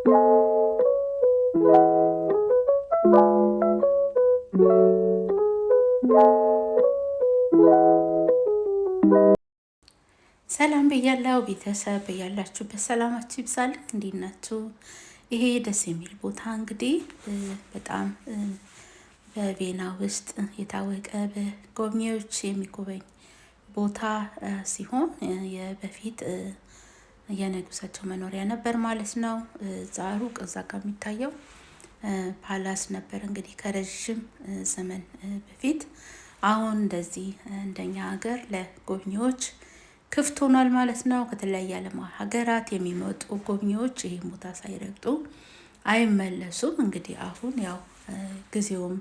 ሰላም ብያለሁ ቤተሰብ ብያላችሁበት ሰላማችሁ ይብዛልኝ። እንዴት ናችሁ? ይሄ ደስ የሚል ቦታ እንግዲህ በጣም በቬና ውስጥ የታወቀ በጎብኚዎች የሚጎበኝ ቦታ ሲሆን የበፊት የንጉሳቸው መኖሪያ ነበር ማለት ነው። ሩቅ እዛ ጋር የሚታየው ፓላስ ነበር እንግዲህ ከረዥም ዘመን በፊት። አሁን እንደዚህ እንደኛ ሀገር ለጎብኚዎች ክፍት ሆኗል ማለት ነው። ከተለያየ ዓለም ሀገራት የሚመጡ ጎብኚዎች ይህን ቦታ ሳይረግጡ አይመለሱም። እንግዲህ አሁን ያው ጊዜውም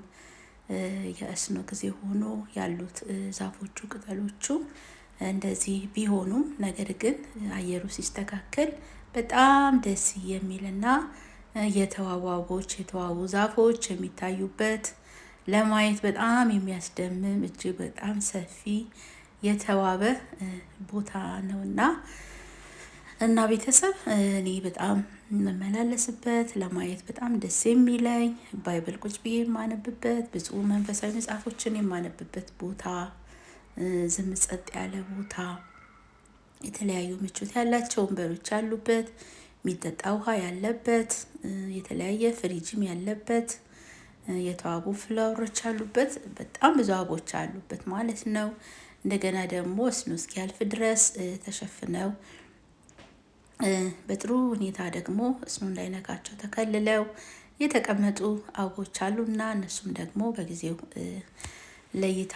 የእስኖ ጊዜ ሆኖ ያሉት ዛፎቹ ቅጠሎቹ እንደዚህ ቢሆኑም ነገር ግን አየሩ ሲስተካከል በጣም ደስ የሚልና የተዋቡ ዛፎች የሚታዩበት ለማየት በጣም የሚያስደምም እጅግ በጣም ሰፊ የተዋበ ቦታ ነውና እና ቤተሰብ እኔ በጣም የምመላለስበት ለማየት በጣም ደስ የሚለኝ ባይብል ቁጭ ብዬ የማነብበት ብዙ መንፈሳዊ መጽሐፎችን የማነብበት ቦታ፣ ዝም ጸጥ ያለ ቦታ፣ የተለያዩ ምቾት ያላቸው ወንበሮች ያሉበት፣ የሚጠጣ ውሃ ያለበት፣ የተለያየ ፍሪጅም ያለበት፣ የተዋቡ ፍላወሮች ያሉበት በጣም ብዙ አበቦች አሉበት ማለት ነው። እንደገና ደግሞ እስኖ እስኪያልፍ ድረስ ተሸፍነው በጥሩ ሁኔታ ደግሞ እስኖ እንዳይነካቸው ተከልለው የተቀመጡ አበቦች አሉና እነሱም ደግሞ በጊዜው ለእይታ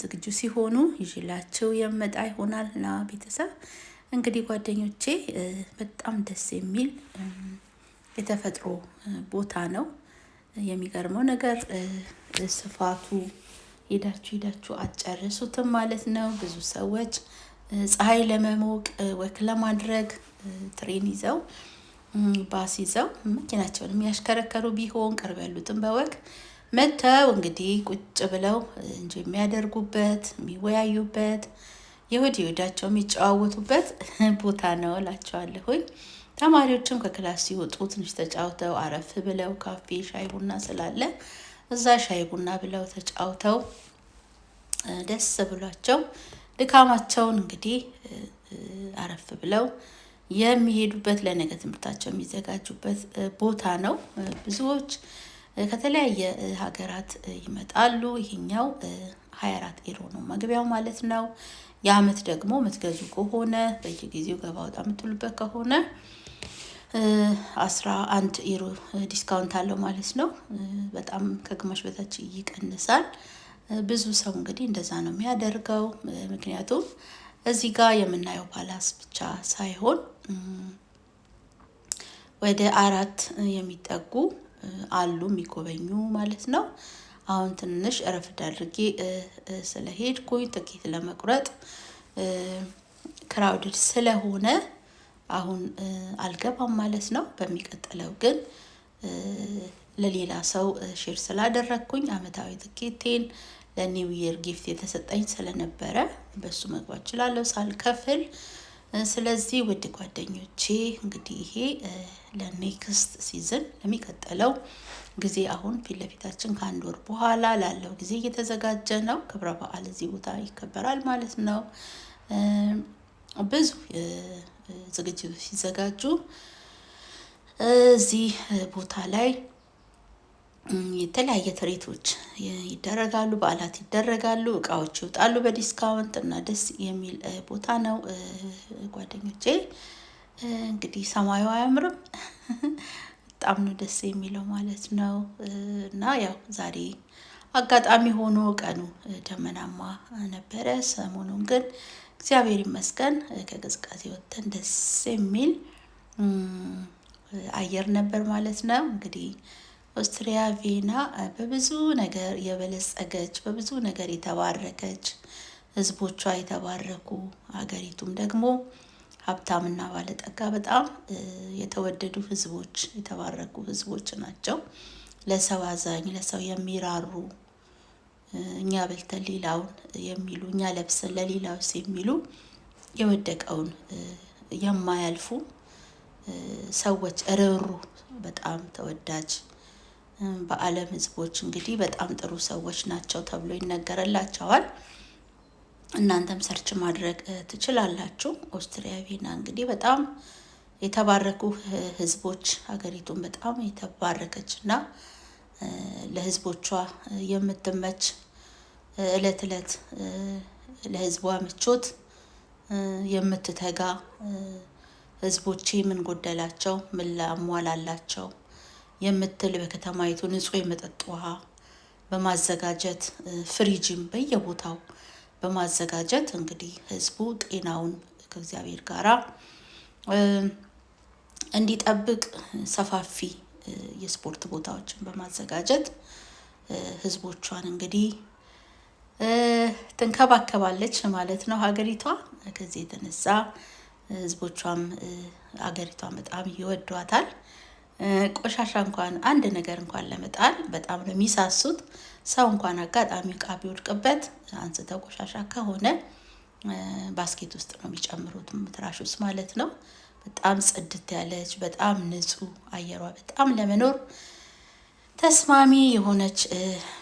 ዝግጁ ሲሆኑ ይዤላቸው የመጣ ይሆናል። እና ቤተሰብ እንግዲህ ጓደኞቼ በጣም ደስ የሚል የተፈጥሮ ቦታ ነው። የሚገርመው ነገር ስፋቱ ሄዳችሁ አትጨርሱትም ማለት ነው። ብዙ ሰዎች ፀሐይ ለመሞቅ ወክ ለማድረግ ትሬን ይዘው ባስ ይዘው መኪናቸውን የሚያሽከረከሩ ቢሆን ቅርብ ያሉትን በወክ መጥተው እንግዲህ ቁጭ ብለው እንጂ የሚያደርጉበት የሚወያዩበት የወዳቸው የሚጨዋወቱበት ቦታ ነው እላቸዋለሁኝ። ተማሪዎችም ከክላስ ሲወጡ ትንሽ ተጫውተው አረፍ ብለው ካፌ ሻይ ቡና ስላለ እዛ ሻይ ቡና ብለው ተጫውተው ደስ ብሏቸው ድካማቸውን እንግዲህ አረፍ ብለው የሚሄዱበት ለነገ ትምህርታቸው የሚዘጋጁበት ቦታ ነው። ብዙዎች ከተለያየ ሀገራት ይመጣሉ። ይሄኛው 24 ኢሮ ነው መግቢያው ማለት ነው። የአመት ደግሞ የምትገዙ ከሆነ በየጊዜው ገባ ወጣ የምትሉበት ከሆነ 11 ኢሮ ዲስካውንት አለው ማለት ነው። በጣም ከግማሽ በታች ይቀንሳል። ብዙ ሰው እንግዲህ እንደዛ ነው የሚያደርገው። ምክንያቱም እዚህ ጋር የምናየው ፓላስ ብቻ ሳይሆን ወደ 4 የሚጠጉ አሉ የሚጎበኙ ማለት ነው። አሁን ትንሽ እረፍት አድርጌ ስለሄድኩኝ ትኬት ለመቁረጥ ክራውድድ ስለሆነ አሁን አልገባም ማለት ነው። በሚቀጥለው ግን ለሌላ ሰው ሼር ስላደረግኩኝ አመታዊ ትኬቴን ለኒው ይር ጊፍት የተሰጠኝ ስለነበረ በሱ መግባት እችላለሁ ሳልከፍል። ስለዚህ ውድ ጓደኞቼ እንግዲህ ይሄ ለኔክስት ሲዝን ለሚቀጥለው ጊዜ አሁን ፊት ለፊታችን ከአንድ ወር በኋላ ላለው ጊዜ እየተዘጋጀ ነው። ክብረ በዓል እዚህ ቦታ ይከበራል ማለት ነው። ብዙ ዝግጅቶች ሲዘጋጁ እዚህ ቦታ ላይ የተለያየ ትርኢቶች ይደረጋሉ፣ በዓላት ይደረጋሉ፣ እቃዎች ይወጣሉ በዲስካውንት እና ደስ የሚል ቦታ ነው። ጓደኞቼ እንግዲህ ሰማዩ አያምርም? በጣም ነው ደስ የሚለው ማለት ነው። እና ያው ዛሬ አጋጣሚ ሆኖ ቀኑ ደመናማ ነበረ። ሰሞኑን ግን እግዚአብሔር ይመስገን ከቅዝቃዜ ወጥተን ደስ የሚል አየር ነበር ማለት ነው። እንግዲህ ኦስትሪያ ቬና በብዙ ነገር የበለጸገች በብዙ ነገር የተባረከች ህዝቦቿ የተባረኩ ሀገሪቱም ደግሞ ሀብታምና ባለጠጋ በጣም የተወደዱ ህዝቦች የተባረኩ ህዝቦች ናቸው። ለሰው አዛኝ ለሰው የሚራሩ እኛ በልተን ሌላውን የሚሉ እኛ ለብሰን ለሌላውስ የሚሉ የወደቀውን የማያልፉ ሰዎች ርሩ በጣም ተወዳጅ በዓለም ህዝቦች እንግዲህ በጣም ጥሩ ሰዎች ናቸው ተብሎ ይነገርላቸዋል። እናንተም ሰርች ማድረግ ትችላላችሁ። ኦስትሪያ ቪየና እንግዲህ በጣም የተባረኩ ህዝቦች፣ ሀገሪቱን በጣም የተባረከችና ለህዝቦቿ የምትመች እለት እለት ለህዝቧ ምቾት የምትተጋ ህዝቦቼ ምን ጎደላቸው ምን ላሟላላቸው የምትል በከተማይቱ ንጹህ የመጠጥ ውሃ በማዘጋጀት ፍሪጅም በየቦታው በማዘጋጀት እንግዲህ ህዝቡ ጤናውን ከእግዚአብሔር ጋራ እንዲጠብቅ ሰፋፊ የስፖርት ቦታዎችን በማዘጋጀት ህዝቦቿን እንግዲህ ትንከባከባለች ማለት ነው ሀገሪቷ። ከዚህ የተነሳ ህዝቦቿም ሀገሪቷን በጣም ይወዷታል። ቆሻሻ እንኳን አንድ ነገር እንኳን ለመጣል በጣም ነው የሚሳሱት። ሰው እንኳን አጋጣሚ ዕቃ ቢወድቅበት አንስተው ቆሻሻ ከሆነ ባስኬት ውስጥ ነው የሚጨምሩት፣ ትራሽ ውስጥ ማለት ነው። በጣም ጽድት ያለች በጣም ንጹህ አየሯ በጣም ለመኖር ተስማሚ የሆነች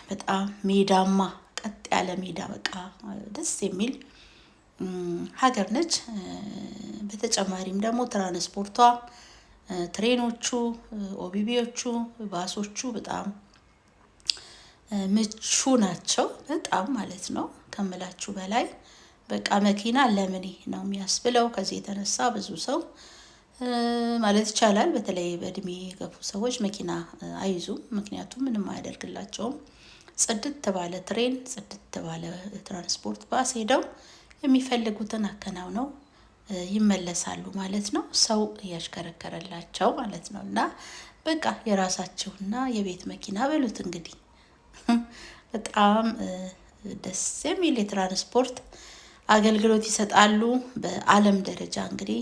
በጣም ሜዳማ ቀጥ ያለ ሜዳ በቃ ደስ የሚል ሀገር ነች። በተጨማሪም ደግሞ ትራንስፖርቷ ትሬኖቹ፣ ኦቢቢዎቹ፣ ባሶቹ በጣም ምቹ ናቸው በጣም ማለት ነው ከምላችሁ በላይ በቃ መኪና ለምን ነው የሚያስብለው። ከዚህ የተነሳ ብዙ ሰው ማለት ይቻላል በተለይ በእድሜ የገፉ ሰዎች መኪና አይዙም፣ ምክንያቱም ምንም አያደርግላቸውም። ጽድት ባለ ትሬን ጽድት ባለ ትራንስፖርት ባስ ሄደው የሚፈልጉትን አከናውነው ይመለሳሉ ማለት ነው። ሰው እያሽከረከረላቸው ማለት ነው። እና በቃ የራሳቸውና የቤት መኪና በሉት እንግዲህ በጣም ደስ የሚል የትራንስፖርት አገልግሎት ይሰጣሉ። በዓለም ደረጃ እንግዲህ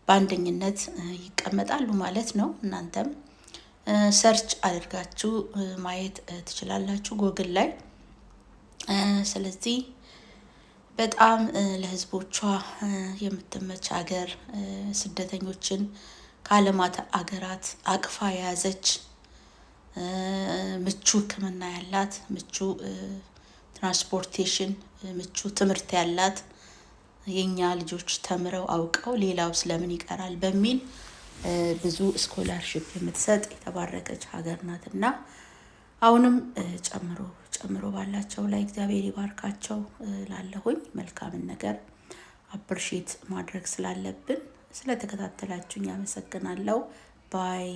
በአንደኝነት ይቀመጣሉ ማለት ነው። እናንተም ሰርች አድርጋችሁ ማየት ትችላላችሁ ጎግል ላይ። ስለዚህ በጣም ለህዝቦቿ የምትመች ሀገር፣ ስደተኞችን ከዓለማት አገራት አቅፋ የያዘች፣ ምቹ ሕክምና ያላት፣ ምቹ ትራንስፖርቴሽን፣ ምቹ ትምህርት ያላት፣ የኛ ልጆች ተምረው አውቀው ሌላው ስለምን ይቀራል በሚል ብዙ ስኮላርሺፕ የምትሰጥ የተባረከች ሀገር ናትና አሁንም ጨምሮ ባላቸው ላይ እግዚአብሔር ይባርካቸው ላለሁኝ መልካምን ነገር አፕሪሼት ማድረግ ስላለብን ስለተከታተላችሁኝ አመሰግናለሁ። ባይ